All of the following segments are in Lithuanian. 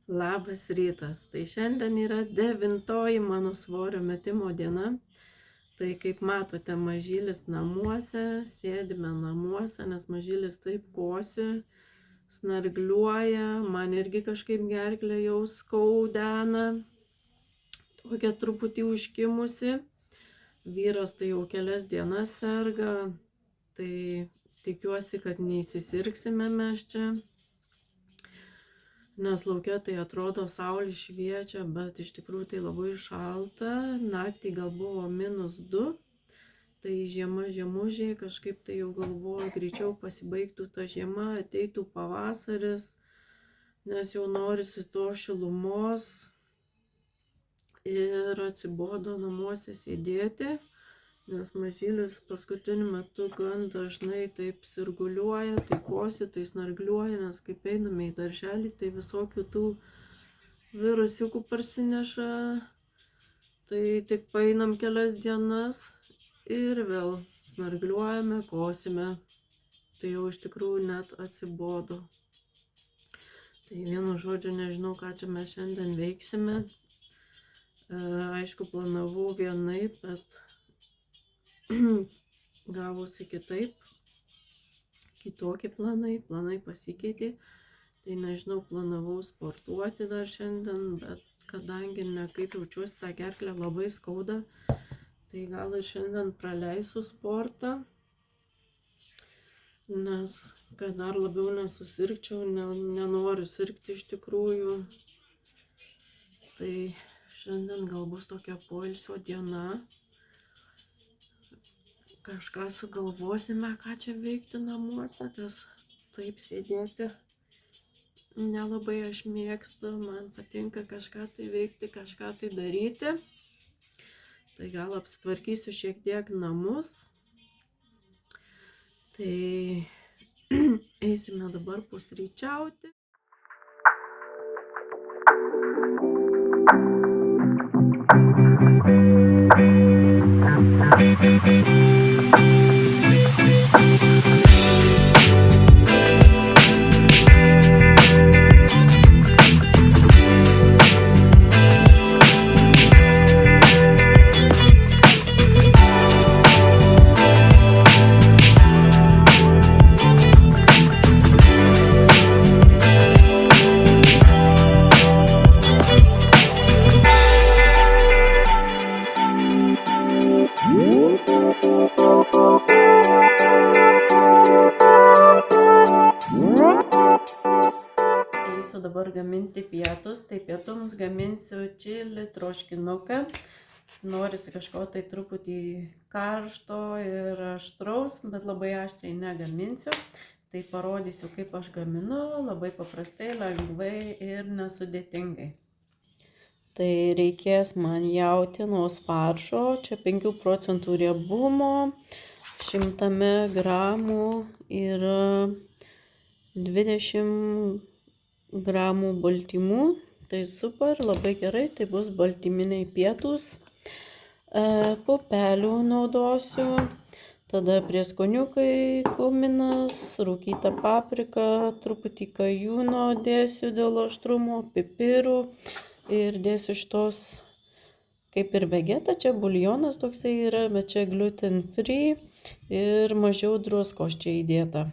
Labas rytas. Tai šiandien yra 9 mano svorio metimo diena. Tai kaip matote, mažylis namuose, sėdime namuose, nes mažylis taip kosi, snargliuoja, man irgi kažkaip gerklę jau skaudena, tokia truputį užkimusi. Vyras tai jau kelias dienas serga, tai tikiuosi, kad neįsisirgsime mes čia. Nes laukia tai atrodo saulė šviečia, bet iš tikrųjų tai labai šalta. Naktį gal buvo -2, tai žiema žiemužė, kažkaip tai jau galvoju, greičiau pasibaigtų ta žiema, ateitų pavasaris, nes jau norisi to šilumos ir atsibodo namuose sėdėti. Nes mažylis paskutiniu metu gan dažnai taip sirguliuoja, tai kosi, tai snargliuoja, nes kaip einame į darželį, tai visokių tų virusiukų parsineša. Tai tik paeinam kelias dienas ir vėl snargliuojame, kosime. Tai jau iš tikrųjų net atsibodo. Tai vienu žodžiu nežinau, ką čia mes šiandien veiksime. Aišku, planavau vienaip, bet gavosi kitaip, kitokie planai pasikeitė, tai nežinau, planavau sportuoti dar šiandien, bet kadangi nekaip jaučiuosi, tą gerklę labai skauda, tai gal ir šiandien praleisiu sportą, nes kad dar labiau nesusirgčiau, nenoriu sirgti iš tikrųjų, tai šiandien gal bus tokia poilsio diena. Kažką sugalvosime, ką čia veikti namuose, nes taip sėdėti nelabai aš mėgstu, man patinka kažką tai veikti, kažką tai daryti. Tai gal apsitvarkysiu šiek tiek namus. Tai eisime dabar pusryčiauti. Dabar gaminti pietus, tai pietums gaminsiu čili troškinuką. Norisi kažko tai truputį karšto ir aštraus, bet labai aštriai negaminsiu. Tai parodysiu, kaip aš gaminu, labai paprastai, lengvai ir nesudėtingai. Tai reikės man jautienos faršo, čia 5 procentų riebumo, 100 gramų yra 20 gramų baltymų, tai super, labai gerai, tai bus baltyminiai pietūs. Pupelių naudosiu, tada prieskoniukai, kuminas, rūkyta paprika, truputį kajūno dėsiu dėl aštrumo, pipirų ir dėsiu šitos kaip ir vegeta, čia buljonas toksai yra, bet čia gluten free ir mažiau druskos čia įdėta.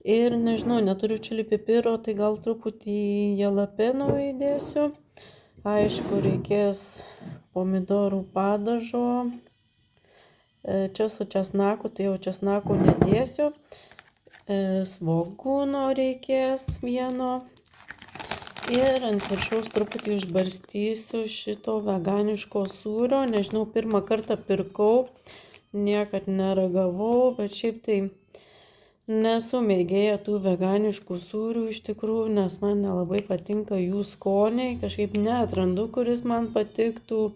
Ir nežinau, neturiu čili pipiro, tai gal truputį jalapeno įdėsiu. Aišku, reikės pomidorų padažo. Čia su česnaku, tai jau česnako nedėsiu. Svogūno reikės vieno. Ir ant viršaus truputį išbarstysiu šito veganiško sūrio. Nežinau, pirmą kartą pirkau, niekad neragavau, bet šiaip tai nesu mėgėja tų veganiškų sūrių iš tikrųjų, nes man nelabai patinka jų skoniai, kažkaip neatrandu, kuris man patiktų,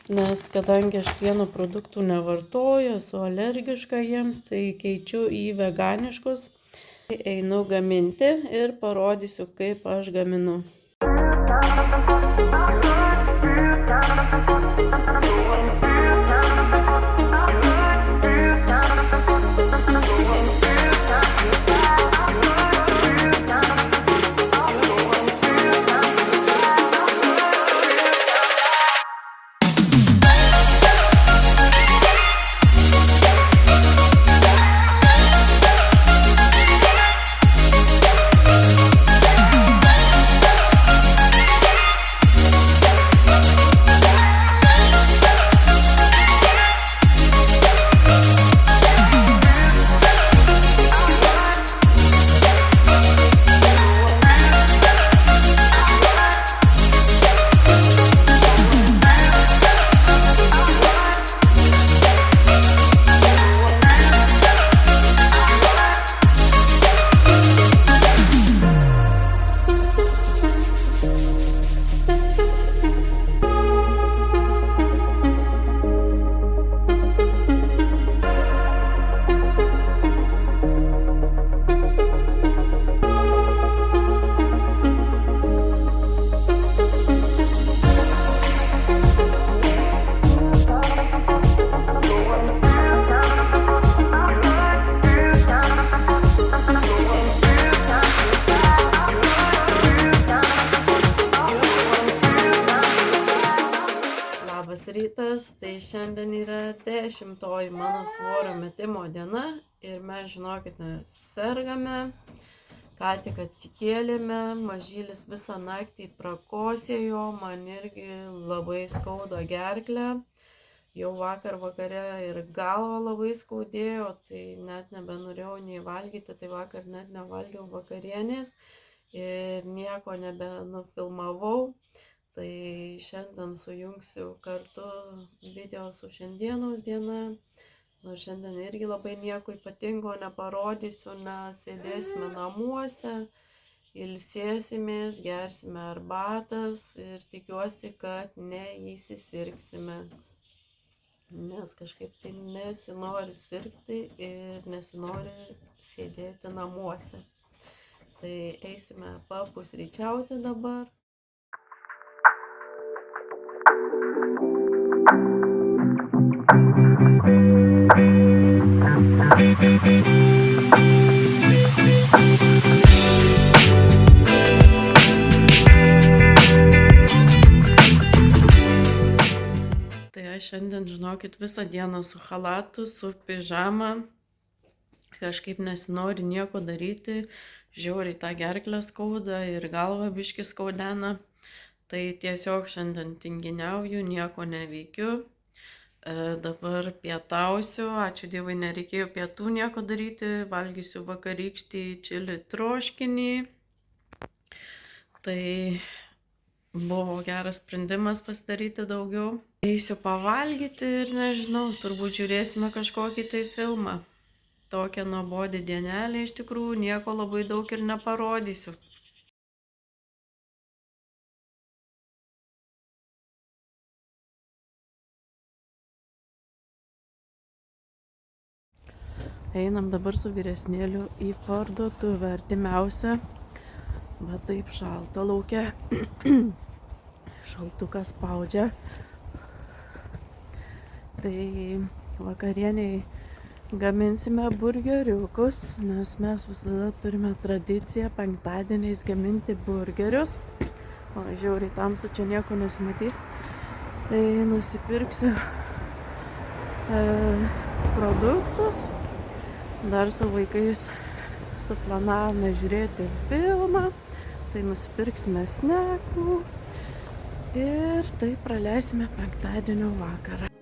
nes kadangi aš pieno produktų nevartoju, esu alergiška jiems, tai keičiu į veganiškus. Einu gaminti ir parodysiu, kaip aš gaminu. rytas, tai šiandien yra 10-oji mano svorio metimo diena ir mes, žinokite, sergame, ką tik atsikėlėme, mažylis visą naktį prakosėjo, man irgi labai skauda gerklę, jau vakar vakare ir galva labai skaudėjo, tai net nebenorėjau nei valgyti, tai vakar net nevalgiau vakarienės ir nieko nebenufilmavau. Tai šiandien sujungsiu kartu video su šiandienos diena. Nors šiandien irgi labai nieko ypatingo neparodysiu, nes sėdėsime namuose, ilsėsimės, gersime arbatas ir tikiuosi, kad neįsisirgsime. Nes kažkaip tai nesinori sirgti ir nesinori sėdėti namuose. Tai eisime papusryčiauti dabar. Tai aš šiandien, žinokit, visą dieną su chalatu, su pižama, kažkaip nesinori nieko daryti, žiauriai tą gerklę skauda ir galvą biškį skaudena. Tai tiesiog šiandien tinginiauju, nieko neveikiu. Dabar pietausiu, ačiū Dievui nereikėjo pietų nieko daryti, valgysiu vakarykštį čili troškinį. Tai buvo geras sprendimas pasidaryti daugiau. Eisiu pavalgyti ir nežinau, turbūt žiūrėsime kažkokį tai filmą. Tokia nuobodi dienelė iš tikrųjų, nieko labai daug ir neparodysiu. Einam dabar su vyresnėliu į parduotuvę artimiausią, bet taip šalta lauke, šaltukas spaudžia. Tai vakarieniai gaminsime burgeriukus, nes mes visada turime tradiciją penktadieniais gaminti burgerius. O žiauriai tamsu, čia nieko nesimatys. Tai nusipirksiu produktus. Dar su vaikais suplanavome žiūrėti filmą, tai nusipirksime snekų ir tai praleisime penktadienio vakarą.